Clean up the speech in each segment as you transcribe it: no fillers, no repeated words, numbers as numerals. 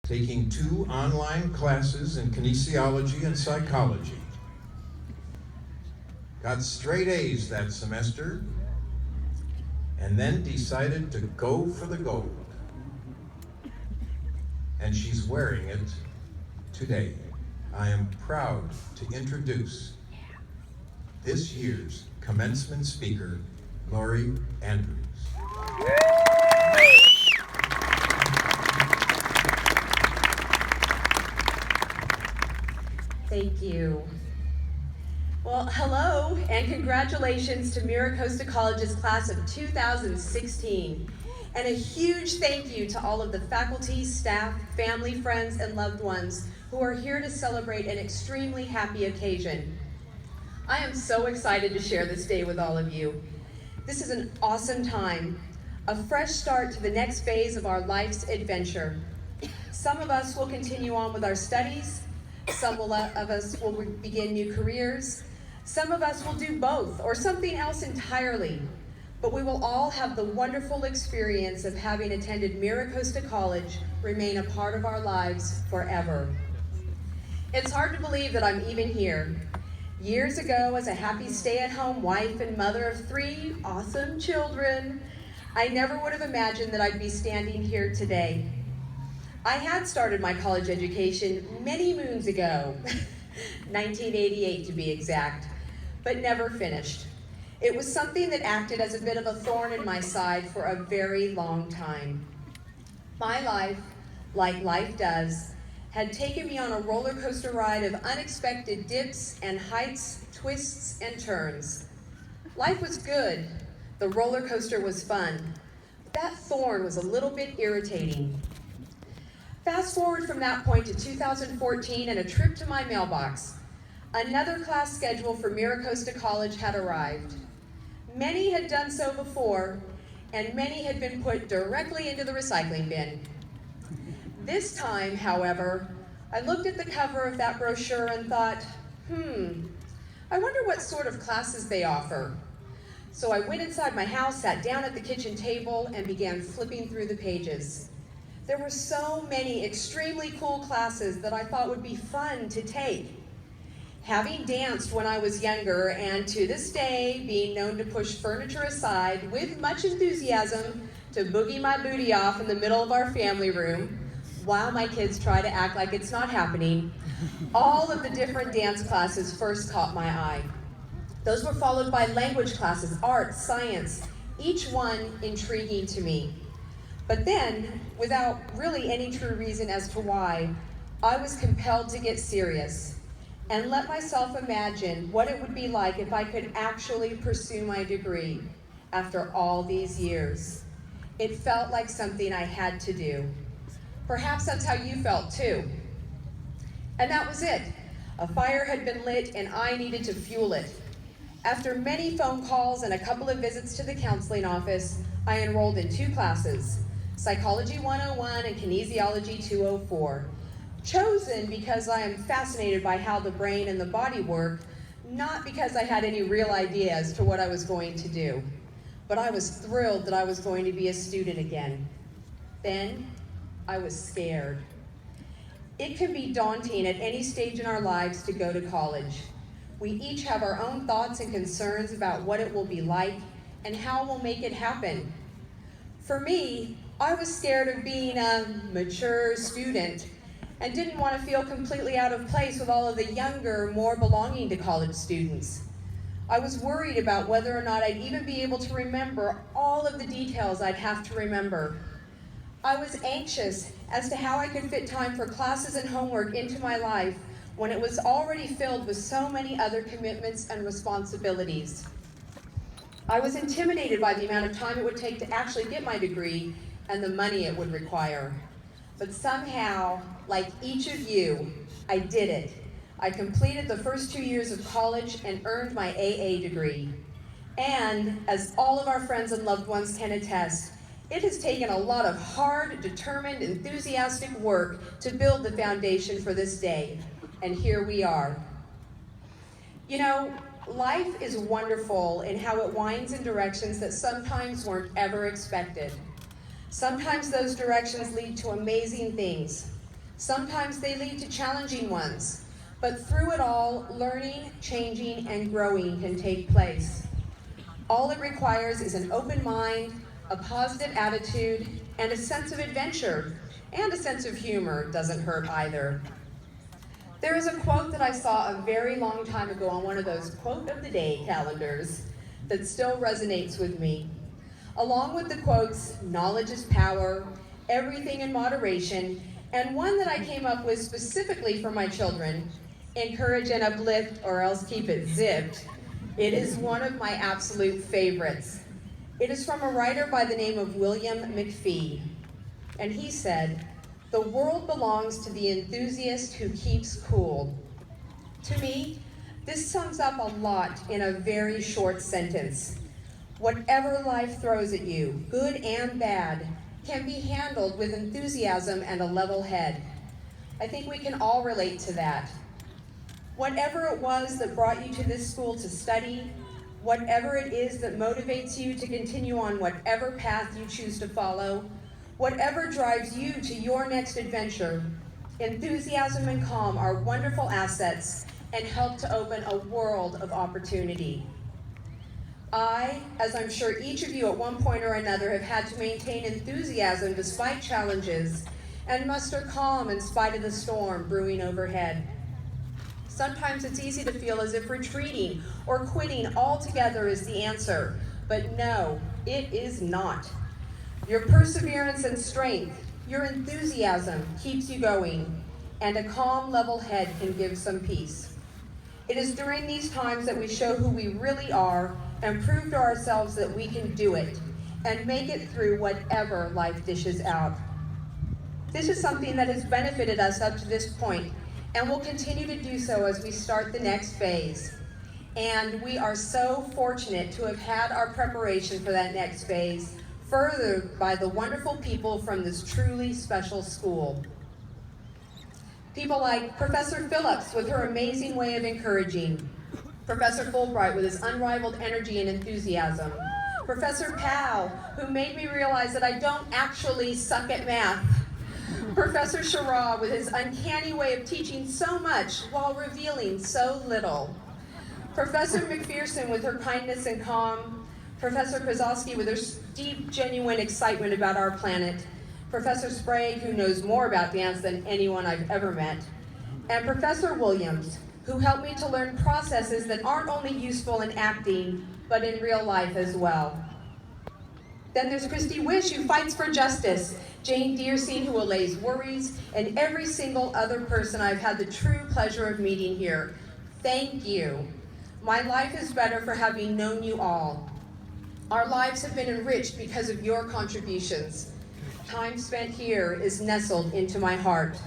taking 2 online classes in kinesiology and psychology. Got straight A's that semester, and then decided to go for the gold. And she's wearing it today. I am proud to introduce this year's commencement speaker, Lori Andrews. Thank you. Well, hello and congratulations to Mira Costa College's class of 2016. And a huge thank you to all of the faculty, staff, family, friends, and loved ones who are here to celebrate an extremely happy occasion. I am so excited to share this day with all of you. This is an awesome time, a fresh start to the next phase of our life's adventure. Some of us will continue on with our studies, some of us will begin new careers, some of us will do both or something else entirely, but we will all have the wonderful experience of having attended Mira Costa College remain a part of our lives forever. It's hard to believe that I'm even here. Years ago, as a happy stay-at-home wife and mother of 3 awesome children, I never would have imagined that I'd be standing here today. I had started my college education many moons ago, 1988 to be exact, but never finished. It was something that acted as a bit of a thorn in my side for a very long time. My life, like life does, had taken me on a roller coaster ride of unexpected dips and heights, twists and turns. Life was good. The roller coaster was fun. That thorn was a little bit irritating. Fast forward from that point to 2014 and a trip to my mailbox. Another class schedule for Mira Costa College had arrived. Many had done so before, and many had been put directly into the recycling bin. This time, however, I looked at the cover of that brochure and thought, I wonder what sort of classes they offer. So I went inside my house, sat down at the kitchen table, and began flipping through the pages. There were so many extremely cool classes that I thought would be fun to take. Having danced when I was younger, and to this day being known to push furniture aside with much enthusiasm to boogie my booty off in the middle of our family room, while my kids try to act like it's not happening, all of the different dance classes first caught my eye. Those were followed by language classes, art, science, each one intriguing to me. But then, without really any true reason as to why, I was compelled to get serious and let myself imagine what it would be like if I could actually pursue my degree after all these years. It felt like something I had to do. Perhaps that's how you felt too. And that was it. A fire had been lit and I needed to fuel it. After many phone calls and a couple of visits to the counseling office, I enrolled in 2 classes, Psychology 101 and Kinesiology 204. Chosen because I am fascinated by how the brain and the body work, not because I had any real idea as to what I was going to do. But I was thrilled that I was going to be a student again. Then, I was scared. It can be daunting at any stage in our lives to go to college. We each have our own thoughts and concerns about what it will be like and how we'll make it happen. For me, I was scared of being a mature student and didn't want to feel completely out of place with all of the younger, more belonging to college students. I was worried about whether or not I'd even be able to remember all of the details I'd have to remember. I was anxious as to how I could fit time for classes and homework into my life when it was already filled with so many other commitments and responsibilities. I was intimidated by the amount of time it would take to actually get my degree and the money it would require. But somehow, like each of you, I did it. I completed the first 2 years of college and earned my AA degree. And, as all of our friends and loved ones can attest, it has taken a lot of hard, determined, enthusiastic work to build the foundation for this day. And here we are. You know, life is wonderful in how it winds in directions that sometimes weren't ever expected. Sometimes those directions lead to amazing things. Sometimes they lead to challenging ones, but through it all, learning, changing, and growing can take place. All it requires is an open mind, a positive attitude, and a sense of adventure, and a sense of humor doesn't hurt either. There is a quote that I saw a very long time ago on one of those quote of the day calendars that still resonates with me. Along with the quotes, knowledge is power, everything in moderation, and one that I came up with specifically for my children, encourage and uplift or else keep it zipped. It is one of my absolute favorites. It is from a writer by the name of William McFee, and he said, "The world belongs to the enthusiast who keeps cool." To me, this sums up a lot in a very short sentence. Whatever life throws at you, good and bad, can be handled with enthusiasm and a level head. I think we can all relate to that. Whatever it was that brought you to this school to study, whatever it is that motivates you to continue on whatever path you choose to follow, whatever drives you to your next adventure, enthusiasm and calm are wonderful assets and help to open a world of opportunity. I, as I'm sure each of you at one point or another, have had to maintain enthusiasm despite challenges and muster calm in spite of the storm brewing overhead. Sometimes it's easy to feel as if retreating or quitting altogether is the answer, but no, it is not. Your perseverance and strength, your enthusiasm keeps you going, and a calm, level head can give some peace. It is during these times that we show who we really are and prove to ourselves that we can do it and make it through whatever life dishes out. This is something that has benefited us up to this point and will continue to do so as we start the next phase. And we are so fortunate to have had our preparation for that next phase furthered by the wonderful people from this truly special school. People like Professor Phillips with her amazing way of encouraging, Professor Fulbright with his unrivaled energy and enthusiasm, Professor Powell, who made me realize that I don't actually suck at math, Professor Shara with his uncanny way of teaching so much while revealing so little, Professor McPherson with her kindness and calm, Professor Krasowski with her deep, genuine excitement about our planet, Professor Sprague, who knows more about dance than anyone I've ever met, and Professor Williams, who helped me to learn processes that aren't only useful in acting, but in real life as well. Then there's Christy Wish, who fights for justice, Jane Dearseed, who allays worries, and every single other person I've had the true pleasure of meeting here. Thank you. My life is better for having known you all. Our lives have been enriched because of your contributions. Time spent here is nestled into my heart.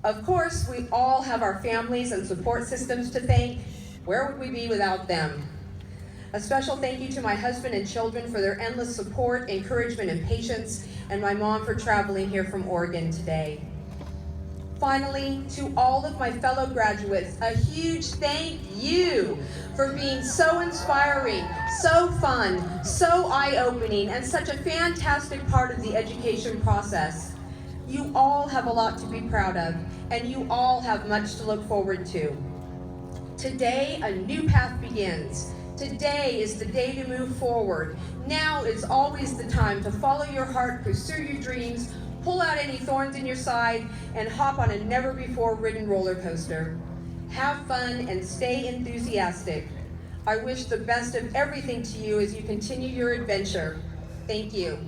Of course, we all have our families and support systems to thank. Where would we be without them? A special thank you to my husband and children for their endless support, encouragement, and patience, and my mom for traveling here from Oregon today. Finally, to all of my fellow graduates, a huge thank you for being so inspiring, so fun, so eye-opening, and such a fantastic part of the education process. You all have a lot to be proud of, and you all have much to look forward to. Today, a new path begins. Today is the day to move forward. Now is always the time to follow your heart, pursue your dreams, pull out any thorns in your side, and hop on a never-before-ridden roller coaster. Have fun and stay enthusiastic. I wish the best of everything to you as you continue your adventure. Thank you.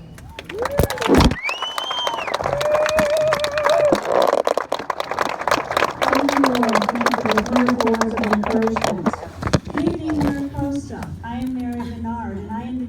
Good evening, Mira Costa. I am Mary Bernard, and I am the